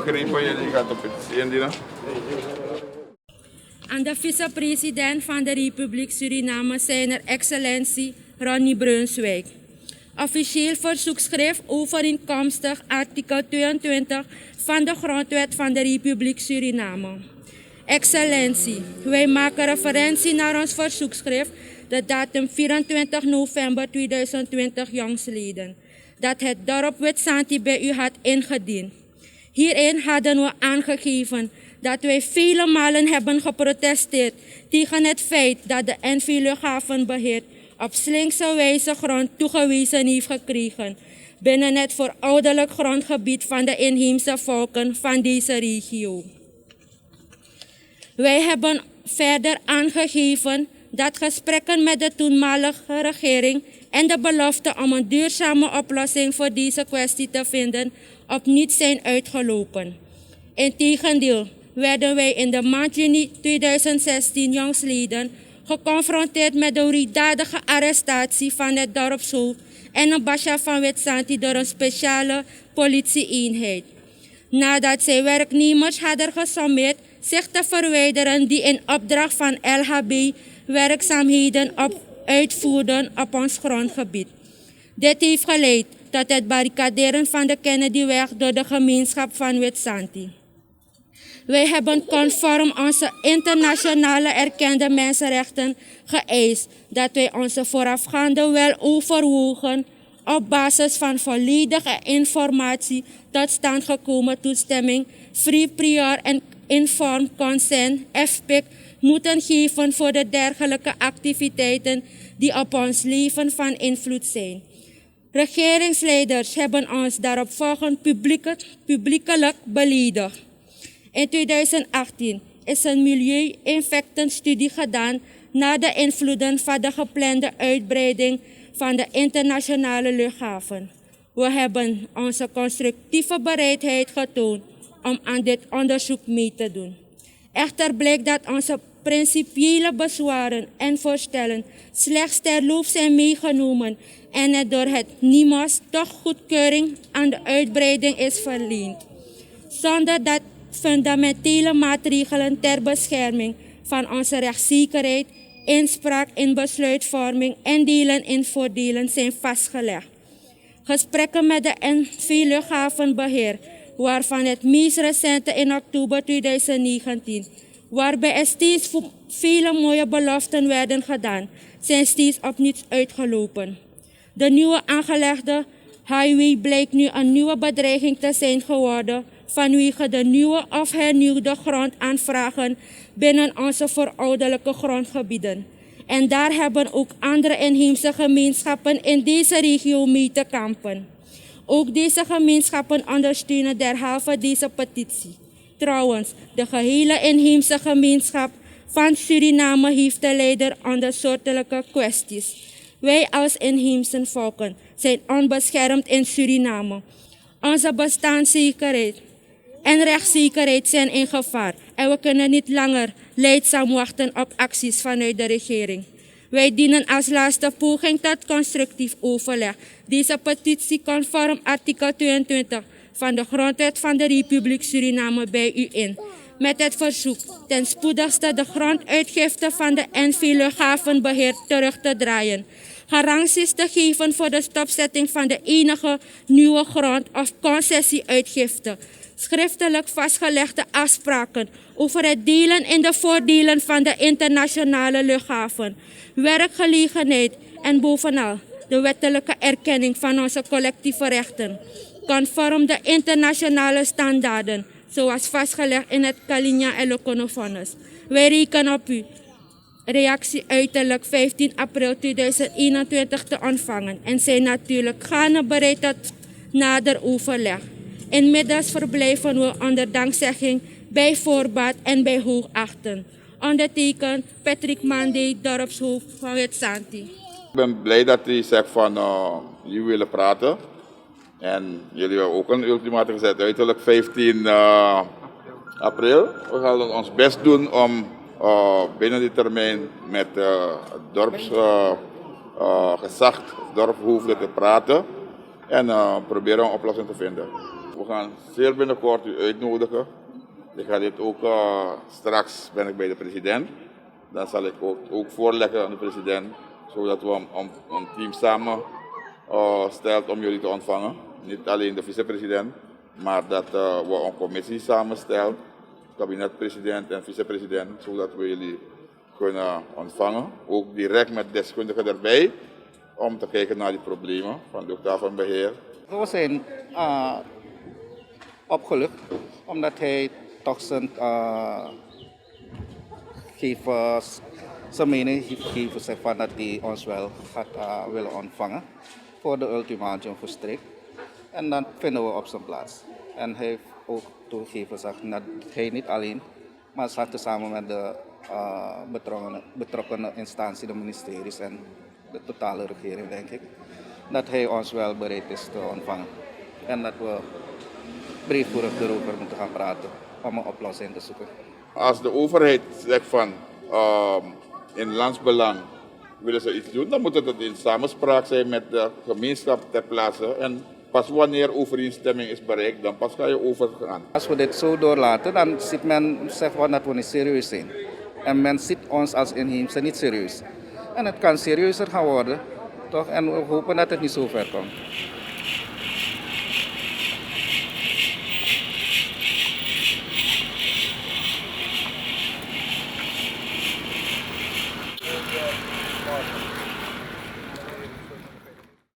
Mag er een van jullie gaat de petitie indienen? Aan de vicepresident van de Republiek Suriname, zijn excellentie Ronnie Brunswijk. Officieel verzoekschrift overeenkomstig artikel 22 van de Grondwet van de Republiek Suriname. Excellentie, wij maken referentie naar ons verzoekschrift, de datum 24 november 2020 jongstleden, dat het dorp Witsanti bij u had ingediend. Hierin hadden we aangegeven dat wij vele malen hebben geprotesteerd tegen het feit dat de NV-luchthavenbeheer op slinkse wijze grond toegewezen heeft gekregen binnen het verouderlijk grondgebied van de inheemse volken van deze regio. Wij hebben verder aangegeven dat gesprekken met de toenmalige regering en de belofte om een duurzame oplossing voor deze kwestie te vinden op niets zijn uitgelopen. Integendeel werden wij in de maand juni 2016 jongstleden geconfronteerd met de wreeddadige arrestatie van het dorpshoofd en een basja van Witsanti door een speciale politie-eenheid. Nadat zij werknemers hadden gesommeerd zich te verwijderen die in opdracht van LHB werkzaamheden uitvoerden op ons grondgebied. Dit heeft geleid tot het barricaderen van de Kennedyweg door de gemeenschap van Witsanti. Wij hebben conform onze internationale erkende mensenrechten geëist dat wij onze voorafgaande weloverwogen op basis van volledige informatie tot stand gekomen toestemming, free prior en informed consent, FPIC, moeten geven voor de dergelijke activiteiten die op ons leven van invloed zijn. Regeringsleiders hebben ons daaropvolgend publiekelijk beledigd. In 2018 is een milieu-effectenstudie gedaan naar de invloeden van de geplande uitbreiding van de internationale luchthaven. We hebben onze constructieve bereidheid getoond om aan dit onderzoek mee te doen. Echter blijkt dat onze principiële bezwaren en voorstellen slechts terloops zijn meegenomen en het door het NIMOS toch goedkeuring aan de uitbreiding is verleend, zonder dat fundamentele maatregelen ter bescherming van onze rechtszekerheid, inspraak in besluitvorming en delen in voordelen zijn vastgelegd. Gesprekken met de NV-luchthavenbeheer, waarvan het meest recente in oktober 2019, waarbij er steeds vele mooie beloften werden gedaan, zijn steeds op niets uitgelopen. De nieuwe aangelegde highway blijkt nu een nieuwe bedreiging te zijn geworden vanwege de nieuwe of hernieuwde grondaanvragen binnen onze verouderlijke grondgebieden. En daar hebben ook andere inheemse gemeenschappen in deze regio mee te kampen. Ook deze gemeenschappen ondersteunen derhalve deze petitie. Trouwens, de gehele inheemse gemeenschap van Suriname heeft te lijden onder soortelijke kwesties. Wij als inheemse volken zijn onbeschermd in Suriname. Onze bestaanszekerheid en rechtszekerheid zijn in gevaar en we kunnen niet langer lijdzaam wachten op acties vanuit de regering. Wij dienen als laatste poging tot constructief overleg deze petitie conform artikel 22 van de Grondwet van de Republiek Suriname bij u in, met het verzoek ten spoedigste de gronduitgifte van de NV-luchthavenbeheer terug te draaien, garanties te geven voor de stopzetting van de enige nieuwe grond- of concessieuitgifte, schriftelijk vastgelegde afspraken over het delen in de voordelen van de internationale luchthaven, werkgelegenheid en bovenal de wettelijke erkenning van onze collectieve rechten, conform de internationale standaarden, zoals vastgelegd in het Kalinga en Lokono-vonnis. Wij rekenen op u reactie uiterlijk 15 april 2021 te ontvangen en zijn natuurlijk gaarne bereid tot nader overleg. Inmiddels verblijven we onder dankzegging bij voorbaat en bij hoogachten. Ondertekend Patrick Mandé, dorpshoofd van Witsanti. Ik ben blij dat u zegt van jullie willen praten. En jullie hebben ook een ultimatum gezet, uiterlijk 15 april. We gaan ons best doen om binnen die termijn met het dorpsgezag, dorpshoofden te praten en proberen een oplossing te vinden. We gaan zeer binnenkort u uitnodigen. Ik ga dit ook straks ben ik bij de president. Dan zal ik ook voorleggen aan de president, zodat we een team samen stelt om jullie te ontvangen. Niet alleen de vicepresident, maar dat we een commissie samenstellen, kabinetpresident en vicepresident, zodat we jullie kunnen ontvangen. Ook direct met deskundigen erbij, om te kijken naar die problemen van de octavenbeheer. We zijn opgelucht omdat hij toch zijn mening heeft gegeven, zeg van, dat hij ons wel gaat willen ontvangen voor de ultimatum verstrekt. En dat vinden we op zijn plaats. En hij heeft ook toegegeven dat hij niet alleen, maar zat samen met de betrokkenen instanties, de ministeries en de totale regering, denk ik, dat hij ons wel bereid is te ontvangen. En dat we breedvoerig erover moeten gaan praten om een oplossing te zoeken. Als de overheid zegt van in landsbelang willen ze iets doen, dan moet het in samenspraak zijn met de gemeenschap ter plaatse. En pas wanneer overeenstemming is bereikt, dan pas ga je overgaan. Als we dit zo doorlaten, dan ziet men zeg maar, dat we niet serieus zijn. En men ziet ons als inheemse niet serieus. En het kan serieuzer gaan worden, toch? En we hopen dat het niet zo ver komt.